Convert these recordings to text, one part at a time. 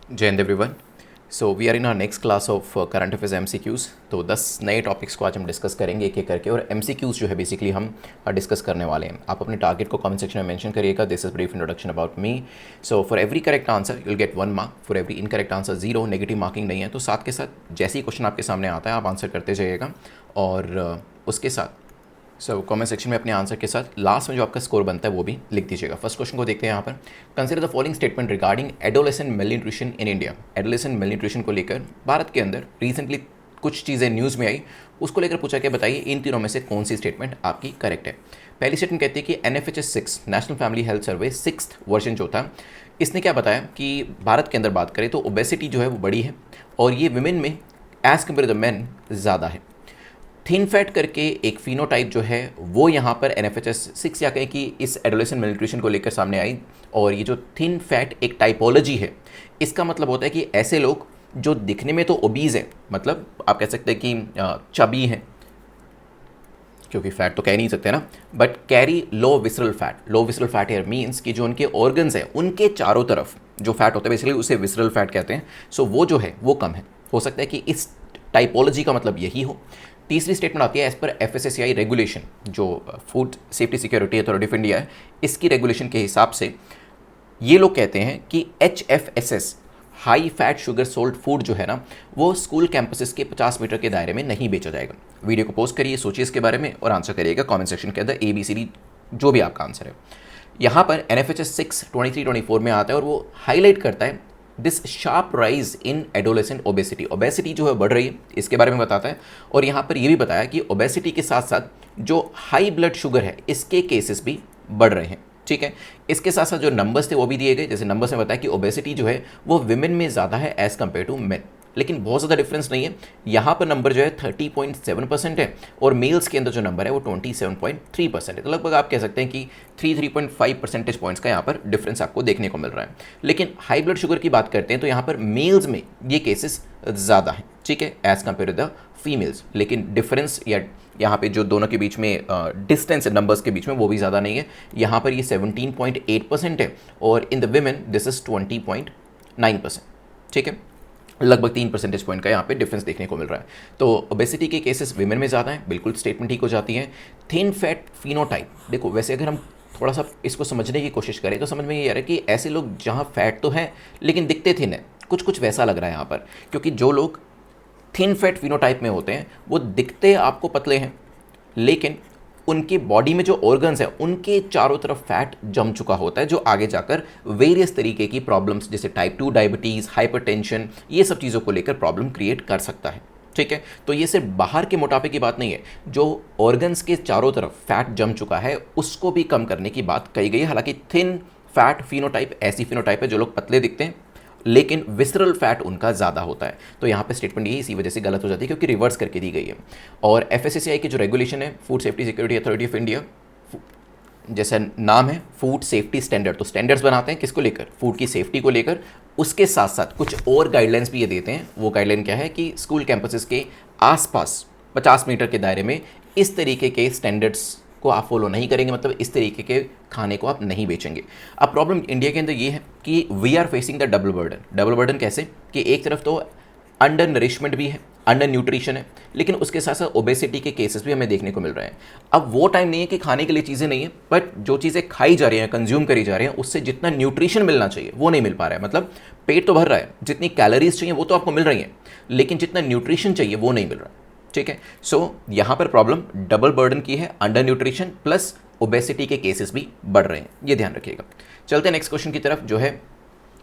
जय हिंद everyone. So we are in our next class of current affairs MCQs. तो 10 नए टॉपिक्स को आज हम डिस्कस करेंगे एक एक करके, और एमसीक्यूज़ जो है बेसिकली हम डिस्कस करने वाले हैं। आप अपने टारगेट को कमेंट सेक्शन में मेंशन करिएगा। This is brief introduction about me. So for every correct answer you will get 1 mark, for every incorrect answer 0। Negative marking नहीं है। तो साथ के साथ जैसे ही क्वेश्चन आपके सामने आता है आप आंसर करते जाइएगा, और उसके साथ कमेंट सेक्शन में अपने आंसर के साथ लास्ट में जो आपका स्कोर बनता है वो भी लिख दीजिएगा। फर्स्ट क्वेश्चन को देखते हैं यहाँ पर। Consider the following statement regarding adolescent mail nutrition in India. Adolescent mail nutrition को लेकर भारत के अंदर रिसेंटली कुछ चीज़ें न्यूज़ में आई, उसको लेकर पूछा कि बताइए इन तीनों में से कौन सी स्टेटमेंट आपकी करेक्ट है। पहली स्टेटमेंट कहती है कि NFHS 6 national family health survey 6th version जो था, इसने क्या बताया कि भारत के अंदर बात करें तो ओबेसिटी जो है वो बड़ी है, और ये विमेन में as compare to the man ज़्यादा है। थिन फैट करके एक फिनोटाइप जो है वो यहाँ पर NFHS 6 या कहें कि इस एडोलेसेंट मेलन्यूट्रिशन को लेकर सामने आई। और ये जो थिन फैट एक टाइपोलॉजी है, इसका मतलब होता है कि ऐसे लोग जो दिखने में तो ओबीज हैं, मतलब आप कह सकते हैं कि चबी हैं, क्योंकि फैट तो कह नहीं सकते ना, but carry low visceral fat. Low visceral fat here means कि जो उनके ऑर्गन्स हैं उनके चारों तरफ जो फैट होता है बेसिकली उसे विसरल फैट कहते हैं। सो वो जो है वो कम है। हो सकता है कि इस टाइपोलॉजी का मतलब यही हो। तीसरी स्टेटमेंट आती है एज पर FSSAI रेगुलेशन, जो food safety security authority of India है, इसकी रेगुलेशन के हिसाब से ये लोग कहते हैं कि HFSS high fat sugar salt food जो है ना, वो स्कूल कैंपसेस के 50 मीटर के दायरे में नहीं बेचा जाएगा। वीडियो को पोस्ट करिए, सोचिए इसके बारे में और आंसर करिएगा कमेंट सेक्शन के अंदर ABCD जो भी आपका आंसर है। यहाँ पर NFHS 6 23-24 में आता है और वो हाईलाइट करता है this sharp rise in adolescent obesity. Obesity जो है बढ़ रही है, इसके बारे में बताता है। और यहाँ पर ये भी बताया कि ओबेसिटी के साथ साथ जो हाई ब्लड शुगर है इसके केसेस भी बढ़ रहे हैं। ठीक है, इसके साथ साथ जो नंबर्स थे वो भी दिए गए। जैसे नंबर्स में बताया कि ओबेसिटी जो है वो विमेन में ज़्यादा है एज़ कम्पेयर टू मेन, लेकिन बहुत ज़्यादा डिफरेंस नहीं है। यहाँ पर नंबर जो है 30.7% है, और मेल्स के अंदर जो नंबर है वो 27.3% है। तो लगभग आप कह सकते हैं कि 3.5 परसेंटेज पॉइंट्स का यहाँ पर डिफरेंस आपको देखने को मिल रहा है। लेकिन हाई ब्लड शुगर की बात करते हैं तो यहाँ पर मेल्स में ये केसेस ज़्यादा हैं, ठीक है, as compare to the females. लेकिन डिफरेंस या यहाँ पे जो दोनों के बीच में डिस्टेंस है नंबर्स के बीच में वो भी ज़्यादा नहीं है। यहाँ पर ये 17.8% है, और in the women this is 20.9%। ठीक है, लगभग 3 परसेंटेज पॉइंट का यहाँ पे डिफरेंस देखने को मिल रहा है। तो ओबेसिटी के केसेस विमेन में ज़्यादा हैं, बिल्कुल स्टेटमेंट ठीक हो जाती है। थिन फैट फिनोटाइप, देखो वैसे अगर हम थोड़ा सा इसको समझने की कोशिश करें तो समझ में ये आ रहा है कि ऐसे लोग जहाँ फैट तो है लेकिन दिखते थिन है, कुछ कुछ वैसा लग रहा है यहाँ पर। क्योंकि जो लोग थिन फैट फिनोटाइप में होते हैं वो दिखते आपको पतले हैं, लेकिन उनके बॉडी में जो ऑर्गन्स हैं उनके चारों तरफ फैट जम चुका होता है, जो आगे जाकर वेरियस तरीके की प्रॉब्लम्स जैसे टाइप 2 डायबिटीज़, हाइपरटेंशन, ये सब चीज़ों को लेकर प्रॉब्लम क्रिएट कर सकता है। ठीक है, तो ये सिर्फ बाहर के मोटापे की बात नहीं है, जो ऑर्गन्स के चारों तरफ फैट जम चुका है उसको भी कम करने की बात कही गई है। हालांकि थिन फैट फिनोटाइप ऐसी फिनोटाइप है जो लोग पतले दिखते हैं लेकिन विसरल फैट उनका ज़्यादा होता है। तो यहाँ पे स्टेटमेंट ये इसी वजह से गलत हो जाती है क्योंकि रिवर्स करके दी गई है। और FSSAI की जो रेगुलेशन है, food safety security authority of India, जैसा नाम है फूड सेफ्टी स्टैंडर्ड, तो स्टैंडर्ड्स बनाते हैं किसको लेकर, फूड की सेफ्टी को लेकर। उसके साथ साथ कुछ और गाइडलाइंस भी ये देते हैं। वो गाइडलाइन क्या है कि स्कूल कैंपसेस के आसपास 50 मीटर के दायरे में इस तरीके के स्टैंडर्ड्स को आप फॉलो नहीं करेंगे, मतलब इस तरीके के खाने को आप नहीं बेचेंगे। अब प्रॉब्लम इंडिया के अंदर ये है कि we are facing the double burden. Double burden कैसे कि एक तरफ तो अंडर नरिशमेंट भी है, अंडर न्यूट्रिशन है, लेकिन उसके साथ साथ ओबेसिटी के केसेस भी हमें देखने को मिल रहे हैं। अब वो टाइम नहीं है कि खाने के लिए चीज़ें नहीं है, बट जो चीज़ें खाई जा रही हैं, कंज्यूम करी जा रही हैं, उससे जितना न्यूट्रिशन मिलना चाहिए वो नहीं मिल पा रहा है। मतलब पेट तो भर रहा है, जितनी कैलोरीज चाहिए वो तो आपको मिल रही हैं, लेकिन जितना न्यूट्रिशन चाहिए वो नहीं मिल रहा। ठीक है, सो यहाँ पर प्रॉब्लम डबल बर्डन की है, अंडर न्यूट्रिशन प्लस ओबेसिटी के केसेस भी बढ़ रहे हैं, ये ध्यान रखिएगा। चलते हैं नेक्स्ट क्वेश्चन की तरफ, जो है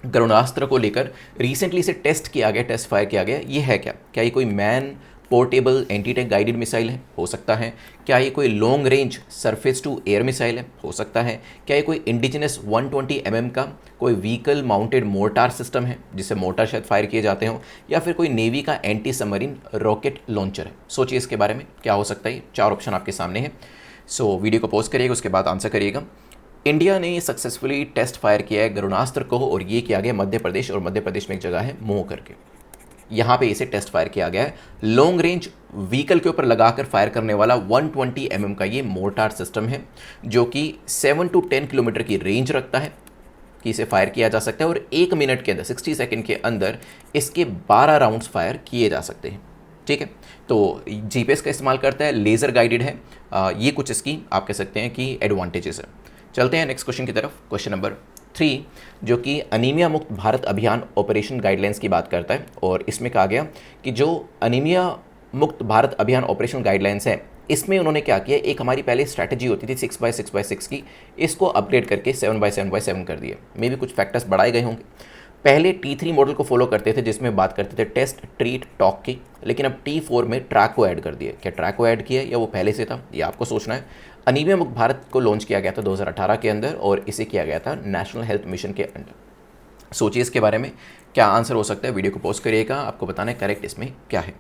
गरुणास्त्र को लेकर रिसेंटली से टेस्ट किया गया, टेस्ट फायर किया गया। ये है क्या, क्या ये कोई man portable anti tank guided missile है, हो सकता है। क्या ये कोई long range surface to air missile है, हो सकता है। क्या ये कोई इंडिजिनस 120 mm का कोई व्हीकल माउंटेड मोर्टार सिस्टम है, जिससे मोर्टार शायद फायर किए जाते हों, या फिर कोई नेवी का एंटी सबमरीन रॉकेट लॉन्चर है। सोचिए इसके बारे में क्या हो सकता है। 4 ऑप्शन आपके सामने है। सो वीडियो को पोस्ट करिएगा, उसके बाद आंसर करिएगा। इंडिया ने सक्सेसफुली टेस्ट फायर किया है गरुणास्त्र को, और ये किया गया मध्य प्रदेश, और मध्य प्रदेश में एक जगह है मोह करके, यहाँ पे इसे टेस्ट फायर किया गया है। लॉन्ग रेंज व्हीकल के ऊपर लगाकर फायर करने वाला 120 mm का ये मोर्टार सिस्टम है, जो कि 7 to 10 किलोमीटर की रेंज रखता है। कि इसे फायर किया जा सकता है और 1 मिनट के अंदर 60 सेकंड के अंदर इसके 12 राउंड्स फायर किए जा सकते हैं। ठीक है, तो जीपीएस का इस्तेमाल करता है, लेज़र गाइडेड है। ये कुछ इसकी आप कह सकते हैं कि एडवांटेजेस है। चलते हैं नेक्स्ट क्वेश्चन की तरफ। क्वेश्चन नंबर 3 जो कि अनीमिया मुक्त भारत अभियान ऑपरेशन गाइडलाइंस की बात करता है, और इसमें कहा गया कि जो अनीमिया मुक्त भारत अभियान ऑपरेशन गाइडलाइंस है, इसमें उन्होंने क्या किया, एक हमारी पहले स्ट्रैटेजी होती थी 6x6x6 की, इसको अपग्रेड करके 7x7x7 कर दिया। मे भी कुछ फैक्टर्स बढ़ाए गए होंगे। पहले T3 मॉडल को फॉलो करते थे जिसमें बात करते थे टेस्ट ट्रीट टॉक की, लेकिन अब T4 में ट्रैक को ऐड कर दिया। क्या ट्रैक को ऐड किया या वो पहले से था, ये आपको सोचना है। अनीमिया मुक्त भारत को लॉन्च किया गया था 2018 के अंदर, और इसे किया गया था नेशनल हेल्थ मिशन के अंडर। सोचिए इसके बारे में क्या आंसर हो सकता है, वीडियो को पॉज करिएगा, आपको बताना है करेक्ट इसमें क्या है।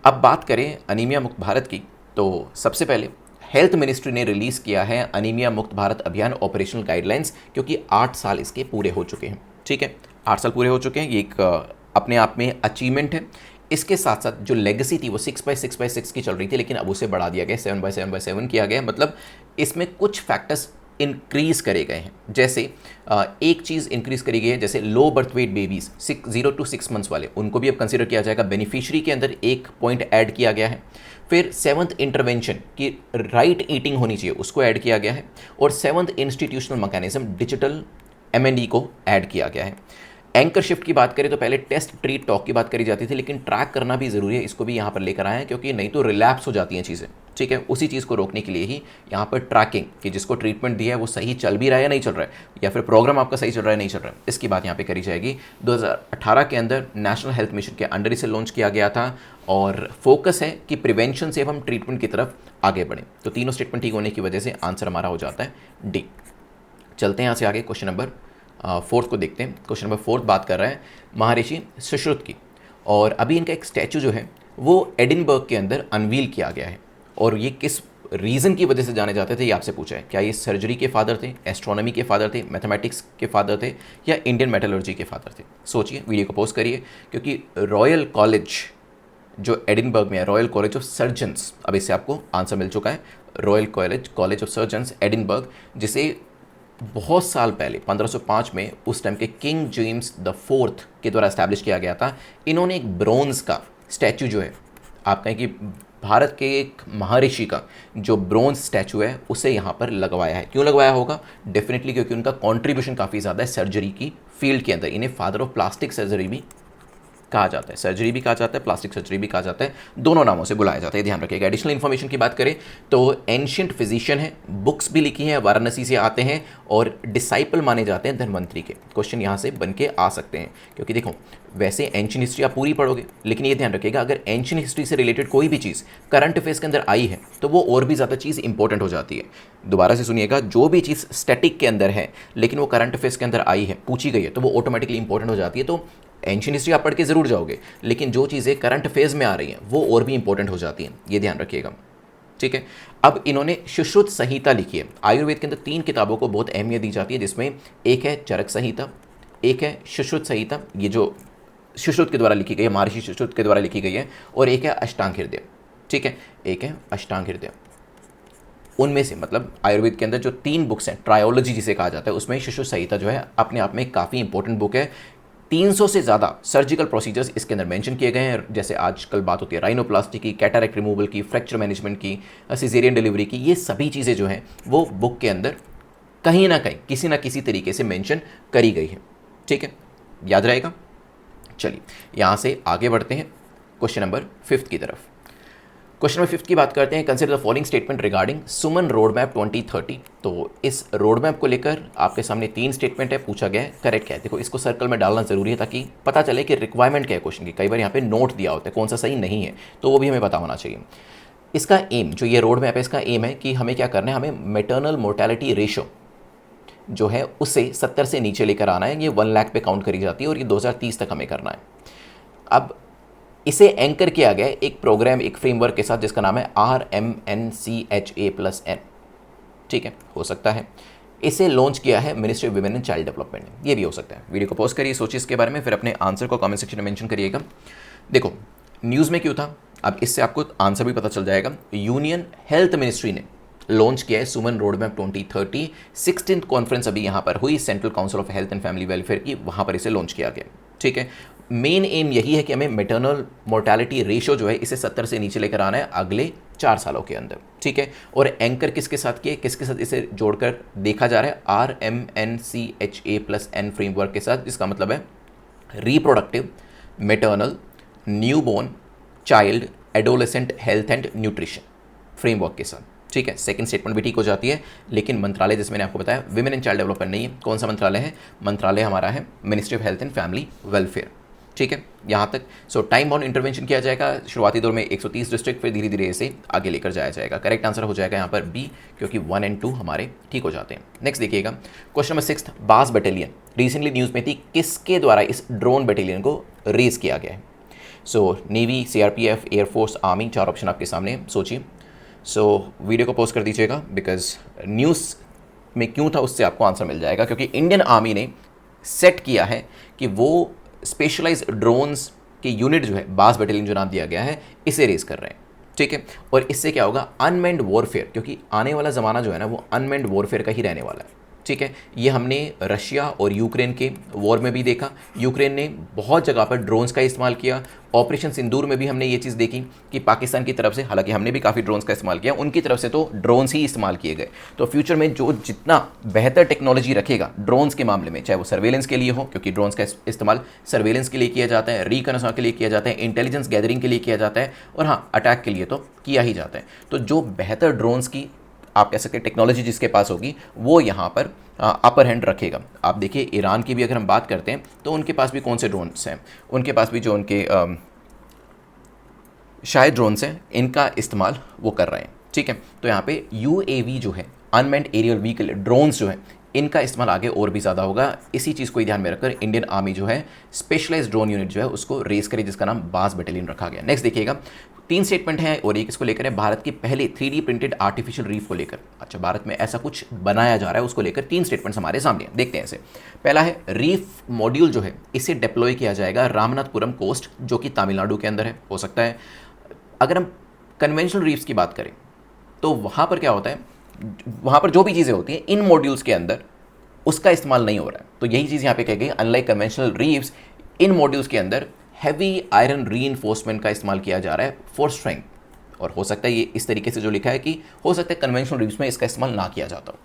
अब बात करें अनीमिया मुक्त भारत की, तो सबसे पहले हेल्थ मिनिस्ट्री ने रिलीज़ किया है अनीमिया मुक्त भारत अभियान ऑपरेशनल गाइडलाइंस, क्योंकि 8 साल इसके पूरे हो चुके हैं। ठीक है, 8 साल पूरे हो चुके हैं, ये एक अपने आप में अचीवमेंट है। इसके साथ साथ जो लेगेसी थी वो 6x6x6 की चल रही थी, लेकिन अब उसे बढ़ा दिया गया, 7x7x7 किया गया। मतलब इसमें कुछ फैक्टर्स इंक्रीज़ करे गए हैं। जैसे एक चीज़ इंक्रीज़ करी गई है, जैसे low birth weight babies 0 to 6 months वाले, उनको भी अब कंसिडर किया जाएगा। बेनिफिशियरी के अंदर एक पॉइंट ऐड किया गया है। फिर 7th इंटरवेंशन की राइट ईटिंग होनी चाहिए, उसको ऐड किया गया है। और 7th institutional mechanism digital M&E को ऐड किया गया है। एंकर शिफ्ट की बात करें तो पहले टेस्ट ट्रीट टॉक की बात करी जाती थी, लेकिन ट्रैक करना भी ज़रूरी है, इसको भी यहाँ पर लेकर आए हैं, क्योंकि नहीं तो रिलैप्स हो जाती हैं चीज़ें। ठीक है, उसी चीज़ को रोकने के लिए ही यहाँ पर ट्रैकिंग कि जिसको ट्रीटमेंट दिया है वो सही चल भी रहा है या नहीं चल रहा है, या फिर प्रोग्राम आपका सही चल रहा है नहीं चल रहा है, इसकी बात यहाँ पे करी जाएगी। 2018 के अंदर नेशनल हेल्थ मिशन के अंडर इसे लॉन्च किया गया था, और फोकस है कि प्रिवेंशन से अब हम ट्रीटमेंट की तरफ आगे बढ़ें। तो तीनों स्टेटमेंट ठीक होने की वजह से आंसर हमारा हो जाता है डी। चलते हैं यहाँ से आगे, क्वेश्चन नंबर 4 को देखते हैं। क्वेश्चन नंबर 4 बात कर रहा है महर्षि सुश्रुत की, और अभी इनका एक स्टैचू जो है वो एडिनबर्ग के अंदर अनवील किया गया है। और ये किस रीज़न की वजह से जाने जाते थे, ये आपसे पूछा है। क्या ये सर्जरी के फादर थे, एस्ट्रोनॉमी के फादर थे, मैथमेटिक्स के फादर थे, या इंडियन मेटलर्जी के फादर थे? सोचिए, वीडियो को पॉज करिए, क्योंकि रॉयल कॉलेज जो एडिनबर्ग में है, रॉयल कॉलेज ऑफ सर्जन्स, अब इससे आपको आंसर मिल चुका है। Royal college of surgeons Edinburgh, जिसे बहुत साल पहले 1505 में उस टाइम के किंग जेम्स द फोर्थ के द्वारा एस्टैब्लिश किया गया था। इन्होंने एक ब्रोंज का स्टैचू जो है, आप कहें कि भारत के एक महर्षि का जो ब्रोंज स्टैचू है उसे यहाँ पर लगवाया है। क्यों लगवाया होगा? डेफिनेटली क्योंकि उनका कॉन्ट्रीब्यूशन काफ़ी ज़्यादा है सर्जरी की फील्ड के अंदर। इन्हें फादर ऑफ प्लास्टिक सर्जरी भी कहा जाता है, सर्जरी भी कहा जाता है, प्लास्टिक सर्जरी भी कहा जाता है, दोनों नामों से बुलाया जाता है, ध्यान रखिएगा। एडिशनल इन्फॉर्मेशन की बात करें तो एंशियंट फिजिशियन है, बुक्स भी लिखी हैं, वाराणसी से आते हैं और डिसाइपल माने जाते हैं धन्वंतरी के। क्वेश्चन यहाँ से बन के आ सकते हैं, क्योंकि देखो वैसे एंशियंट हिस्ट्री आप पूरी पढ़ोगे, लेकिन ये ध्यान रखिएगा अगर एंशियंट हिस्ट्री से रिलेटेड कोई भी चीज़ करंट अफेयर्स के अंदर आई है तो वो और भी ज़्यादा चीज़ इंपॉर्टेंट हो जाती है। दोबारा से सुनिएगा, जो भी चीज़ स्टैटिक के अंदर है लेकिन वो करंट अफेयर्स के अंदर आई है, पूछी गई है, तो वो ऑटोमेटिकली इंपॉर्टेंट हो जाती है। तो एंशियंट हिस्ट्री आप पढ़ के ज़रूर जाओगे, लेकिन जो चीज़ें करंट फेज में आ रही हैं वो और भी इंपॉर्टेंट हो जाती हैं, ये ध्यान रखिएगा। ठीक है, अब इन्होंने सुश्रुत संहिता लिखी है। आयुर्वेद के अंदर 3 किताबों को बहुत अहमियत दी जाती है, जिसमें एक है चरक संहिता, एक है सुश्रुत संहिता, ये जो सुश्रुत के द्वारा लिखी गई है, महर्षि सुश्रुत के द्वारा लिखी गई है, और एक है अष्टांग हृदय। ठीक है, एक है अष्टांग हृदय। उनमें से मतलब आयुर्वेद के अंदर जो 3 बुक्स हैं, ट्रायोलॉजी जिसे कहा जाता है, उसमें सुश्रुत संहिता जो है अपने आप में काफ़ी इंपॉर्टेंट बुक है। 300 से ज़्यादा सर्जिकल प्रोसीजर्स इसके अंदर मेंशन किए गए हैं, जैसे आजकल बात होती है राइनोप्लास्टी की, कैटरेक्ट रिमूवल की, फ्रैक्चर मैनेजमेंट की, सिजेरियन डिलीवरी की, ये सभी चीज़ें जो हैं वो बुक के अंदर कहीं ना कहीं किसी ना किसी तरीके से मेंशन करी गई है। ठीक है, याद रहेगा। चलिए यहाँ से आगे बढ़ते हैं क्वेश्चन नंबर 5 की तरफ। क्वेश्चन नंबर 5 की बात करते हैं। Consider the following statement regarding Suman road map 2030। तो इस रोड मैप को लेकर आपके सामने 3 स्टेटमेंट है, पूछा गया है करेक्ट क्या है। देखो इसको सर्कल में डालना जरूरी है ताकि पता चले कि रिक्वायरमेंट क्या है क्वेश्चन की। कई बार यहाँ पे नोट दिया होता है कौन सा सही नहीं है, तो वो भी हमें पता होना चाहिए। इसका एम, जो ये रोड मैप है, इसका एम है कि हमें क्या करना है, हमें मैटरनल मोर्टेलिटी रेशो जो है उसे 70 से नीचे लेकर आना है। ये 1 लाख पे काउंट करी जाती है और ये 2030 तक हमें करना है। अब इसे एंकर किया गया है एक प्रोग्राम, एक फ्रेमवर्क के साथ जिसका नाम है RMNCHA+N। ठीक है, हो सकता है इसे लॉन्च किया है ministry of women and child development ने, ये भी हो सकता है। वीडियो को पॉज करिए, सोचिए इसके बारे में, फिर अपने आंसर को कमेंट सेक्शन में मेंशन करिएगा। देखो न्यूज़ में क्यों था, अब इससे आपको आंसर भी पता चल जाएगा। यूनियन हेल्थ मिनिस्ट्री ने लॉन्च किया है सुमन रोड मैप 2030। 16th कॉन्फ्रेंस अभी यहाँ पर हुई central council of health and family welfare की, वहाँ पर इसे लॉन्च किया गया। ठीक है, मेन एम यही है कि हमें मैटरनल मोर्टेलिटी रेशो जो है इसे 70 से नीचे लेकर आना है अगले 4 सालों के अंदर। ठीक है, और एंकर किसके साथ किए, किसके साथ इसे जोड़कर देखा जा रहा है, RMNCHA+N फ्रेमवर्क के साथ, जिसका मतलब है reproductive, maternal, newborn, child, adolescent health and nutrition framework के साथ। ठीक है, सेकंड स्टेटमेंट भी ठीक हो जाती है, लेकिन मंत्रालय जैसे मैंने आपको बताया विमेन एंड चाइल्ड डेवलपमेंट नहीं है। कौन सा मंत्रालय है, मंत्रालय हमारा है ministry of health and family welfare. ठीक है, यहाँ तक। सो टाइम बाउंड इंटरवेंशन किया जाएगा शुरुआती दौर में 130 डिस्ट्रिक्ट, फिर धीरे धीरे इसे आगे लेकर जाया जाएगा। करेक्ट आंसर हो जाएगा यहाँ पर बी, क्योंकि 1 और 2 हमारे ठीक हो जाते हैं। नेक्स्ट देखिएगा क्वेश्चन नंबर 6, बास बटालियन रिसेंटली न्यूज़ में थी, किसके द्वारा इस ड्रोन बटालियन को रेज किया गया है। So navy, CRPF, air force, army, 4 option आपके सामने, सोचिए। सो वीडियो को पॉज कर दीजिएगा, बिकॉज न्यूज़ में क्यों था उससे आपको आंसर मिल जाएगा, क्योंकि इंडियन आर्मी ने सेट किया है कि वो स्पेशलाइज्ड ड्रोन्स के यूनिट जो है, बास बटालियन जो नाम दिया गया है, इसे रेस कर रहे हैं। ठीक है, और इससे क्या होगा, अनमेंड वॉरफेयर, क्योंकि आने वाला ज़माना जो है ना वो अनमेंड वॉरफेयर का ही रहने वाला है। ठीक है, ये हमने रशिया और यूक्रेन के वॉर में भी देखा, यूक्रेन ने बहुत जगह पर ड्रोन्स का इस्तेमाल किया। ऑपरेशन सिंदूर में भी हमने ये चीज़ देखी कि पाकिस्तान की तरफ से, हालांकि हमने भी काफ़ी ड्रोन्स का इस्तेमाल किया, उनकी तरफ से तो ड्रोन्स ही इस्तेमाल किए गए। तो फ्यूचर में जो जितना बेहतर टेक्नोलॉजी रखेगा ड्रोन्स के मामले में, चाहे वो सर्वेलेंस के लिए हो, क्योंकि ड्रोन्स का इस्तेमाल सर्वेलेंस के लिए किया जाता है, रिकनॉइसेंस के लिए किया जाता है, इंटेलिजेंस गैदरिंग के लिए किया जाता है, और हाँ, अटैक के लिए तो किया ही जाता है। तो जो बेहतर ड्रोन्स की आप कह सकते हैं टेक्नोलॉजी जिसके पास होगी, वो यहाँ पर अपर हैंड रखेगा। आप देखिए ईरान की भी अगर हम बात करते हैं तो उनके पास भी कौन से ड्रोन्स हैं, उनके पास भी जो उनके शायद ड्रोन्स हैं, इनका इस्तेमाल वो कर रहे हैं। ठीक है, तो यहाँ पे UAV जो है, अनमैन्ड एरियल व्हीकल ड्रोन्स जो है, इनका इस्तेमाल आगे और भी ज़्यादा होगा। इसी चीज़ को ही ध्यान में रखकर इंडियन आर्मी जो है स्पेशलाइज्ड ड्रोन यूनिट जो है उसको रेस करे, जिसका नाम बास बटालियन रखा गया। नेक्स्ट देखिएगा, 3 स्टेटमेंट है और एक इसको लेकर है, भारत के पहले 3D प्रिंटेड आर्टिफिशियल रीफ को लेकर। अच्छा, भारत में ऐसा कुछ बनाया जा रहा है, उसको लेकर 3 स्टेटमेंट्स हमारे सामने हैं, देखते हैं इसे। पहला है, रीफ मॉड्यूल जो है इसे डिप्लॉय किया जाएगा रामनाथपुरम कोस्ट, जो कि तमिलनाडु के अंदर है, हो सकता है। अगर हम कन्वेंशनल रीफ्स की बात करें तो वहाँ पर क्या होता है, वहाँ पर जो भी चीज़ें होती हैं इन मॉड्यूल्स के अंदर उसका इस्तेमाल नहीं हो रहा है। तो यही चीज़ यहाँ पे कही गई, अनलाइक कन्वेंशनल रीफ्स, इन मॉड्यूल्स के अंदर हैवी आयरन रीइंफोर्समेंट का इस्तेमाल किया जा रहा है फॉर स्ट्रेंथ। और हो सकता है ये इस तरीके से जो लिखा है कि हो सकता है कन्वेंशनल रीफ्स में इसका इस्तेमाल ना किया जाता हो।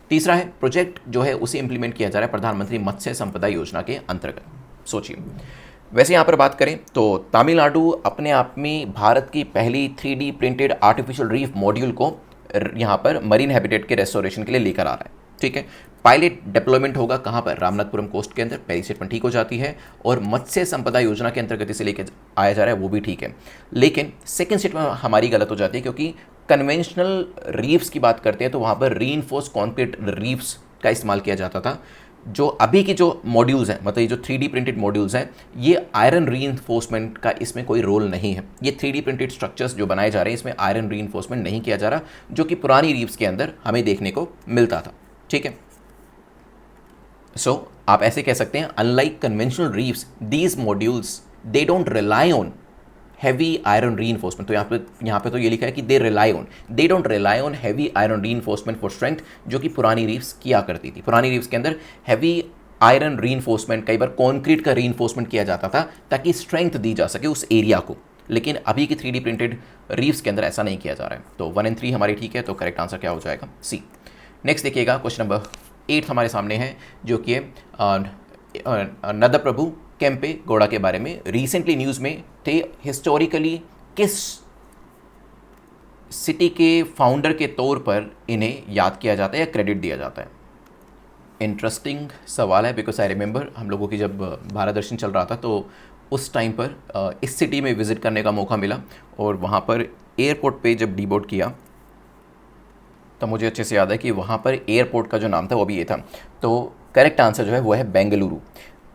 तीसरा है, प्रोजेक्ट जो है उसे इंप्लीमेंट किया जा रहा है प्रधानमंत्री मत्स्य संपदा योजना के अंतर्गत। सोचिए, वैसे यहाँ पर बात करें तो तमिलनाडु अपने आप में भारत की पहली 3D printed artificial reef module को यहाँ पर मरीन हैबिटेट के रेस्टोरेशन के लिए लेकर आ रहा है। ठीक है, पायलट डिप्लॉयमेंट होगा कहाँ पर, रामनाथपुरम कोस्ट के अंदर, पहली स्टेटमेंट ठीक हो जाती है। और मत्स्य संपदा योजना के अंतर्गत इसे लेकर आया जा रहा है, वो भी ठीक है। लेकिन सेकंड स्टेटमेंट हमारी गलत हो जाती है, क्योंकि कन्वेंशनल रीफ्स की बात करते हैं तो वहाँ पर रीइंफोर्स कॉन्क्रीट रीफ्स का इस्तेमाल किया जाता था। जो अभी की जो मॉड्यूल्स हैं, मतलब ये जो 3D प्रिंटेड मॉड्यूल्स हैं, ये आयरन रीइंफोर्समेंट का इसमें कोई रोल नहीं है। ये 3D प्रिंटेड स्ट्रक्चर्स जो बनाए जा रहे हैं इसमें आयरन रीइंफोर्समेंट नहीं किया जा रहा, जो कि पुरानी रीफ्स के अंदर हमें देखने को मिलता था। ठीक है, सो आप ऐसे कह सकते हैं, unlike conventional reefs, these modules they don't rely on heavy iron reinforcement. तो यहाँ पे तो ये लिखा है कि they don't rely on heavy iron reinforcement for strength, जो कि पुरानी रीफ्स किया करती थी। पुरानी रीफ्स के अंदर हैवी आयरन रीइंफोर्समेंट, कई बार कॉन्क्रीट का रीइंफोर्समेंट किया जाता था ताकि स्ट्रेंथ दी जा सके उस एरिया को। लेकिन अभी की 3D प्रिंटेड रीफ्स के अंदर ऐसा नहीं किया जा रहा है। तो 1 और 3 हमारी ठीक है, तो करेक्ट आंसर क्या हो जाएगा, सी। नेक्स्ट देखिएगा, क्वेश्चन नंबर 8 हमारे सामने है, जो कि नंदा प्रभु केम्पे गौड़ा के बारे में। रिसेंटली न्यूज़ में थे, हिस्टोरिकली किस सिटी के फाउंडर के तौर पर इन्हें याद किया जाता है या क्रेडिट दिया जाता है। इंटरेस्टिंग सवाल है, बिकॉज आई रिमेंबर हम लोगों की जब भारत दर्शन चल रहा था तो उस टाइम पर इस सिटी में विज़िट करने का मौका मिला, और वहाँ पर एयरपोर्ट पे जब डीबोर्ड किया तो मुझे अच्छे से याद है कि वहाँ पर एयरपोर्ट का जो नाम था वो भी ये था। तो करेक्ट आंसर जो है वो है बेंगलुरु।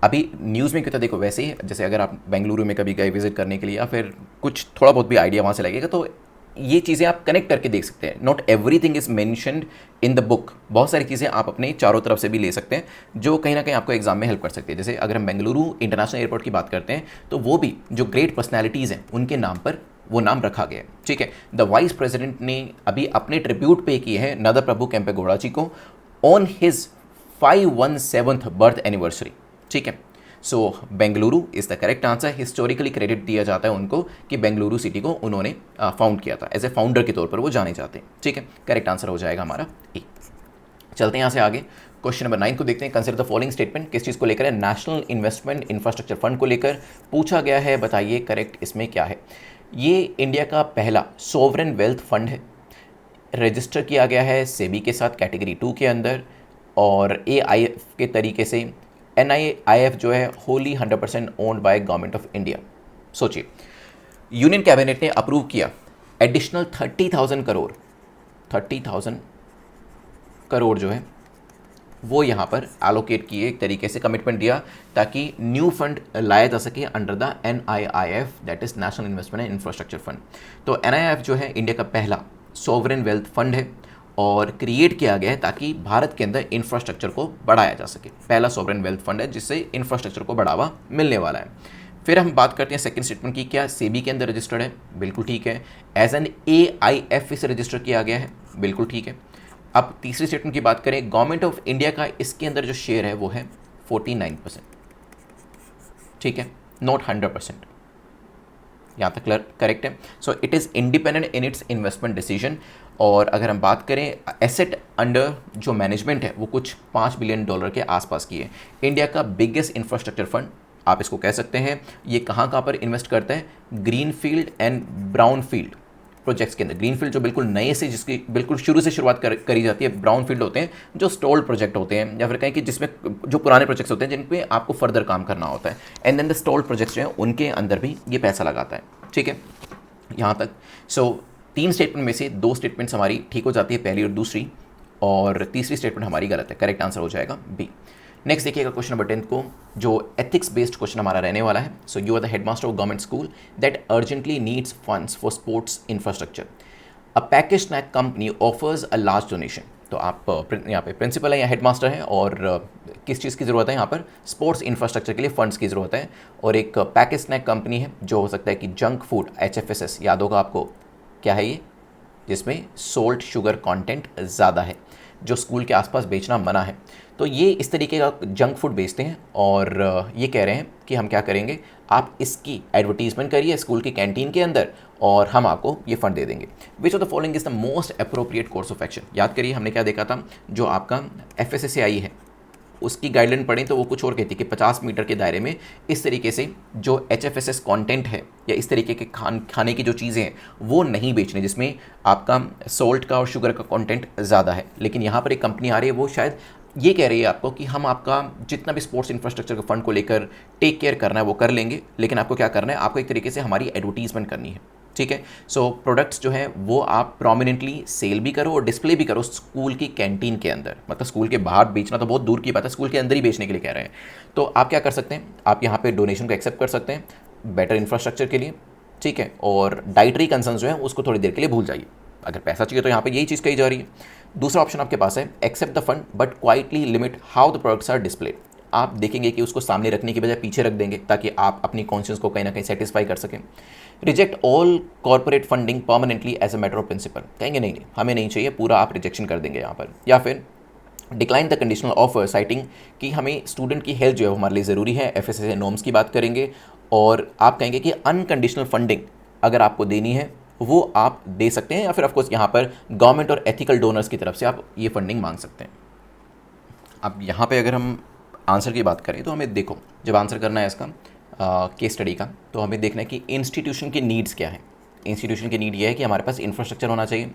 अभी न्यूज़ में क्यों था, देखो वैसे ही जैसे अगर आप बेंगलुरु में कभी गए विजिट करने के लिए या फिर कुछ थोड़ा बहुत भी आइडिया वहाँ से लगेगा, तो ये चीज़ें आप कनेक्ट करके देख सकते हैं। Not everything is mentioned in the book, बहुत सारी चीज़ें आप अपने चारों तरफ से भी ले सकते हैं जो कहीं ना कहीं आपको एग्जाम में हेल्प कर सकती है। जैसे अगर हम बेंगलुरु इंटरनेशनल एयरपोर्ट की बात करते हैं तो वो भी जो ग्रेट पर्सनैलिटीज़ हैं उनके नाम पर वो नाम रखा गया है। ठीक है, द वाइस प्रेसिडेंट ने अभी अपने ट्रिब्यूट पे किए हैं नंदा प्रभु केम्पेगौड़ा जी को on his 517th birth anniversary. ठीक है, so Bengaluru is the correct answer. Historically credit दिया जाता है उनको कि बेंगलुरु सिटी को उन्होंने फाउंड किया था, एज ए फाउंडर के तौर पर वो जाने जाते हैं। ठीक है, करेक्ट आंसर हो जाएगा हमारा ए। चलते हैं यहाँ से आगे, क्वेश्चन नंबर 9 को देखते हैं। कंसिडर द फॉलोइंग स्टेटमेंट, किस चीज़ को लेकर है? नेशनल इन्वेस्टमेंट इंफ्रास्ट्रक्चर फंड को लेकर पूछा गया है। बताइए करेक्ट इसमें क्या है। ये इंडिया का पहला सोवरेन वेल्थ फंड है, रजिस्टर किया गया है सेबी के साथ कैटेगरी 2 के अंदर, और AIF के तरीके से। NIIF जो है Holi 100% owned by government of India. सोचिए, यूनियन कैबिनेट ने अप्रूव किया एडिशनल 30,000 करोड़, 30,000 करोड़ जो है वो यहाँ पर एलोकेट किए, एक तरीके से कमिटमेंट दिया ताकि न्यू फंड लाया जा सके under the NIIF, that is national investment and infrastructure fund. तो NIIF जो है इंडिया का पहला सॉवरेन वेल्थ फंड है और क्रिएट किया गया है ताकि भारत के अंदर इंफ्रास्ट्रक्चर को बढ़ाया जा सके। पहला सॉवरेन वेल्थ फंड है जिससे इंफ्रास्ट्रक्चर को बढ़ावा मिलने वाला है। फिर हम बात करते हैं सेकंड स्टेटमेंट की, क्या सेबी के अंदर रजिस्टर्ड है? बिल्कुल ठीक है। एज एन AIF इसे रजिस्टर किया गया है, बिल्कुल ठीक है। अब तीसरी स्टेटमेंट की बात करें, गवर्नमेंट ऑफ इंडिया का इसके अंदर जो शेयर है वो है 49%। ठीक है, नॉट 100%, यहाँ तक करेक्ट है। So it is independent in its investment decision. और अगर हम बात करें एसेट अंडर जो मैनेजमेंट है वो कुछ $5 बिलियन के आसपास की है। इंडिया का बिगेस्ट इंफ्रास्ट्रक्चर फंड आप इसको कह सकते हैं। ये कहाँ पर इन्वेस्ट करता है? Green field and brown field projects के अंदर। ग्रीन फील्ड जो बिल्कुल नए से, जिसकी बिल्कुल शुरू से शुरुआत करी जाती है। ब्राउन फील्ड होते हैं जो स्टॉल्ड प्रोजेक्ट होते हैं, या फिर कहें कि जिसमें जो पुराने प्रोजेक्ट्स होते हैं जिन पे आपको फर्दर काम करना होता है। And then the stalled projects जो हैं उनके अंदर भी ये पैसा लगाता है। ठीक है, यहाँ तक। सो 3 स्टेटमेंट में से 2 स्टेटमेंट्स हमारी ठीक हो जाती है, पहली और दूसरी, और तीसरी स्टेटमेंट हमारी गलत है। करेक्ट आंसर हो जाएगा बी। नेक्स्ट देखिएगा क्वेश्चन नंबर 10 को, जो एथिक्स बेस्ड क्वेश्चन हमारा रहने वाला है। So you are the headmaster of government school that urgently needs funds for sports infrastructure. A package snack company offers a large donation. तो आप यहाँ पे प्रिंसिपल है या हेडमास्टर हैं, और किस चीज़ की ज़रूरत है? यहाँ पर स्पोर्ट्स इंफ्रास्ट्रक्चर के लिए फंड्स की ज़रूरत है। और एक पैकेज स्नैक कंपनी है जो हो सकता है कि जंक फूड, HFSS याद होगा आपको, क्या है ये? जिसमें सोल्ट शुगर कंटेंट ज़्यादा है, जो स्कूल के आसपास बेचना मना है। तो ये इस तरीके का जंक फूड बेचते हैं और ये कह रहे हैं कि हम क्या करेंगे, आप इसकी एडवर्टीजमेंट करिए स्कूल की कैंटीन के अंदर और हम आपको ये फंड दे देंगे। Which of the following is the most appropriate course of action? याद करिए हमने क्या देखा था, जो आपका FSSAI है उसकी गाइडलाइन पढ़ें तो वो कुछ और कहती है कि 50 मीटर के दायरे में इस तरीके से जो HFSS कंटेंट है या इस तरीके के खाने की जो चीज़ें हैं वो नहीं बेचने, जिसमें आपका सोल्ट का और शुगर का कंटेंट ज़्यादा है। लेकिन यहाँ पर एक कंपनी आ रही है, वो शायद ये कह रही है आपको कि हम आपका जितना भी स्पोर्ट्स इंफ्रास्ट्रक्चर के फंड को लेकर टेक केयर करना है वो कर लेंगे, लेकिन आपको क्या करना है, आपको एक तरीके से हमारी एडवर्टीजमेंट करनी है। ठीक है, सो प्रोडक्ट्स जो है वो आप प्रोमिनेंटली सेल भी करो और डिस्प्ले भी करो स्कूल की कैंटीन के अंदर। मतलब स्कूल के बाहर बेचना तो बहुत दूर की बात है, स्कूल के अंदर ही बेचने के लिए कह रहे हैं। तो आप क्या कर सकते हैं, आप यहाँ पे डोनेशन को एक्सेप्ट कर सकते हैं बेटर इंफ्रास्ट्रक्चर के लिए। ठीक है, और डाइटरी कंसर्न जो है उसको थोड़ी देर के लिए भूल जाइए। अगर पैसा चाहिए तो यहाँ पे यही चीज़ कही जा रही है। दूसरा ऑप्शन आपके पास है, accept the fund but quietly limit how the products are displayed. आप देखेंगे कि उसको सामने रखने की बजाय पीछे रख देंगे ताकि आप अपनी कॉन्शियस को कहीं ना कहीं सेटिस्फाई कर सकें। Reject all corporate funding permanently as a matter of principle, कहेंगे नहीं हमें नहीं चाहिए, पूरा आप रिजेक्शन कर देंगे यहाँ पर। या फिर decline the conditional offer citing कि हमें स्टूडेंट की हेल्थ जो है हमारे लिए ज़रूरी है, FSSAI नॉर्म्स की बात करेंगे, और आप कहेंगे कि अनकंडीशनल फंडिंग अगर आपको देनी है वो आप दे सकते हैं, या फिर ऑफकोर्स यहाँ पर गवर्नमेंट और एथिकल डोनर्स की तरफ से आप ये फंडिंग मांग सकते हैं। अब यहाँ पे अगर हम आंसर की बात करें तो हमें देखो, जब आंसर करना है इसका केस स्टडी का, तो हमें देखना है कि इंस्टीट्यूशन की नीड्स क्या है। इंस्टीट्यूशन की नीड ये है कि हमारे पास इंफ्रास्ट्रक्चर होना चाहिए,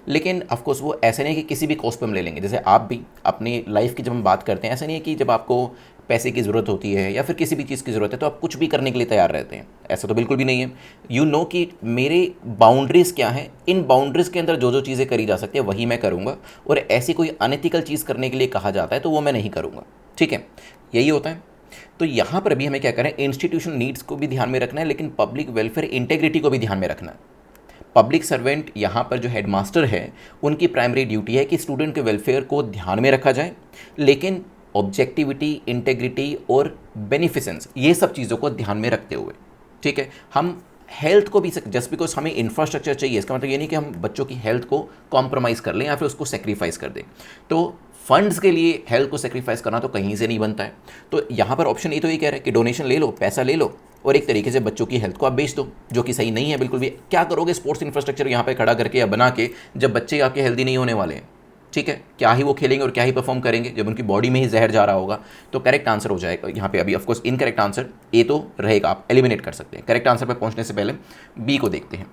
लेकिन ऑफकोर्स वो ऐसे नहीं कि किसी भी कॉस्ट पर हम ले लेंगे। जैसे आप भी अपनी लाइफ की जब हम बात करते हैं, ऐसा नहीं है कि जब आपको पैसे की ज़रूरत होती है या फिर किसी भी चीज़ की ज़रूरत है तो आप कुछ भी करने के लिए तैयार रहते हैं, ऐसा तो बिल्कुल भी नहीं है। यू नो कि मेरे बाउंड्रीज़ क्या हैं, इन बाउंड्रीज़ के अंदर जो जो चीज़ें करी जा सकती है वही मैं करूँगा, और ऐसी कोई अनएथिकल चीज़ करने के लिए कहा जाता है तो वो मैं नहीं करूँगा। ठीक है, यही होता है। तो यहाँ पर भी हमें क्या करें, इंस्टीट्यूशन नीड्स को भी ध्यान में रखना है, लेकिन पब्लिक वेलफेयर इंटेग्रिटी को भी ध्यान में रखना है। पब्लिक सर्वेंट यहाँ पर जो हेडमास्टर है उनकी प्राइमरी ड्यूटी है कि स्टूडेंट के वेलफेयर को ध्यान में रखा जाए, लेकिन ऑब्जेक्टिविटी, इंटेग्रिटी और बेनिफिसेंस ये सब चीज़ों को ध्यान में रखते हुए। ठीक है, हम हेल्थ को भी, जस्ट बिकॉज हमें इंफ्रास्ट्रक्चर चाहिए इसका मतलब ये नहीं कि हम बच्चों की हेल्थ को कॉम्प्रोमाइज़ कर लें या फिर उसको सेक्रीफाइस कर दें। तो फंड्स के लिए हेल्थ को सेक्रीफाइस करना तो कहीं से नहीं बनता है। तो यहाँ पर ऑप्शन ये तो ये कह रहा है कि डोनेशन ले लो, पैसा ले लो और एक तरीके से बच्चों की हेल्थ को आप बेच दो, जो कि सही नहीं है बिल्कुल भी। क्या करोगे स्पोर्ट्स इंफ्रास्ट्रक्चर यहाँ पे खड़ा करके या बना के, जब बच्चे आपके हेल्दी नहीं होने वाले हैं, ठीक है, क्या ही वो खेलेंगे और क्या ही परफॉर्म करेंगे जब उनकी बॉडी में ही जहर जा रहा होगा। तो करेक्ट आंसर हो जाएगा यहाँ पे, अभी ऑफकोर्स इनकरेक्ट आंसर ए तो रहेगा, आप एलिमिनेट कर सकते हैं। करेक्ट आंसर पे पहुँचने से पहले बी को देखते हैं।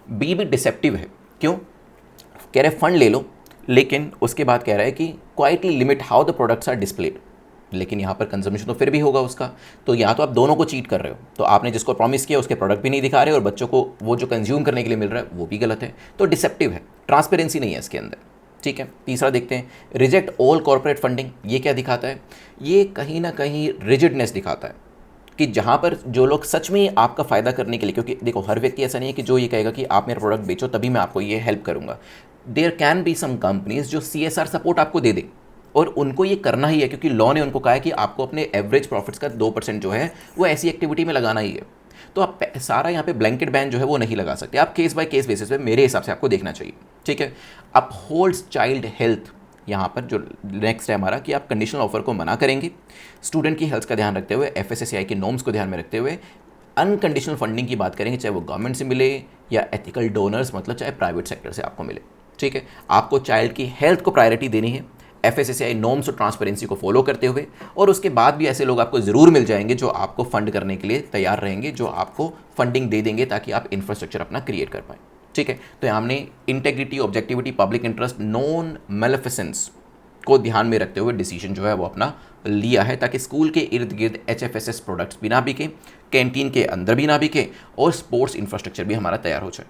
बी भी डिसेप्टिव है। क्यों? कह रहे फंड ले लो, लेकिन उसके बाद कह रहा है कि quietly limit how the products are displayed, लेकिन यहाँ पर कंजम्पशन तो फिर भी होगा उसका। तो यहाँ तो आप दोनों को चीट कर रहे हो। तो आपने जिसको प्रॉमिस किया उसके प्रोडक्ट भी नहीं दिखा रहे और बच्चों को वो जो कंज्यूम करने के लिए मिल रहा है वो भी गलत है। तो डिसेप्टिव है, ट्रांसपेरेंसी नहीं है इसके अंदर, ठीक है। तीसरा देखते हैं, रिजेक्ट ऑल कॉर्पोरेट फंडिंग। ये क्या दिखाता है? ये कहीं ना कहीं रिजिडनेस दिखाता है कि जहाँ पर जो लोग सच में आपका फ़ायदा करने के लिए, क्योंकि देखो हर व्यक्ति ऐसा नहीं है कि जो ये कहेगा कि आप मेरा प्रोडक्ट बेचो तभी मैं आपको ये हेल्प करूँगा। There can be some companies जो CSR सपोर्ट आपको दे दे और उनको ये करना ही है, क्योंकि लॉ ने उनको कहा है कि आपको अपने एवरेज प्रॉफिट्स का 2% जो है वो ऐसी एक्टिविटी में लगाना ही है। तो आप सारा यहाँ पे ब्लैंकेट बैन जो है वो नहीं लगा सकते, आप केस बाय केस बेसिस पे मेरे हिसाब से आपको देखना चाहिए, ठीक है। अब होल्ड्स चाइल्ड हेल्थ, यहाँ पर जो नेक्स्ट है हमारा कि आप कंडीशनल ऑफर को मना करेंगे, स्टूडेंट की हेल्थ का ध्यान रखते हुए, FSSAI के नॉर्म्स को ध्यान में रखते हुए अनकंडीशनल फंडिंग की बात करेंगे, चाहे वो गवर्नमेंट से मिले या एथिकल डोनर्स मतलब चाहे प्राइवेट सेक्टर से आपको मिले, ठीक है। आपको चाइल्ड की हेल्थ को प्रायोरिटी देनी है FSSAI नॉर्म्स और ट्रांसपेरेंसी को फॉलो करते हुए, और उसके बाद भी ऐसे लोग आपको ज़रूर मिल जाएंगे जो आपको फंड करने के लिए तैयार रहेंगे, जो आपको फंडिंग दे देंगे ताकि आप इंफ्रास्ट्रक्चर अपना क्रिएट कर पाएँ, ठीक है। तो हमने integrity, objectivity, public interest, non maleficence को ध्यान में रखते हुए डिसीजन जो है वो अपना लिया है, ताकि स्कूल के इर्द गिर्द HFSS प्रोडक्ट्स भी ना बिके, कैंटीन के अंदर भी ना बिके और स्पोर्ट्स इंफ्रास्ट्रक्चर भी हमारा तैयार हो जाए,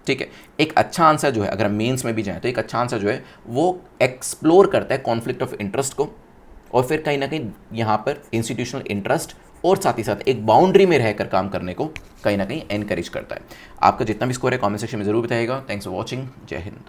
ठीक है। एक अच्छा आंसर जो है, अगर हम मेंस में भी जाएं तो एक अच्छा आंसर जो है वो एक्सप्लोर करता है कॉन्फ्लिक्ट ऑफ इंटरेस्ट को, और फिर कहीं ना कहीं यहाँ पर इंस्टीट्यूशनल इंटरेस्ट और साथ ही साथ एक बाउंड्री में रहकर काम करने को कहीं ना कहीं एनकरेज करता है। आपका जितना भी स्कोर है कमेंट सेक्शन में जरूर बताइएगा। Thanks for watching. जय हिंद।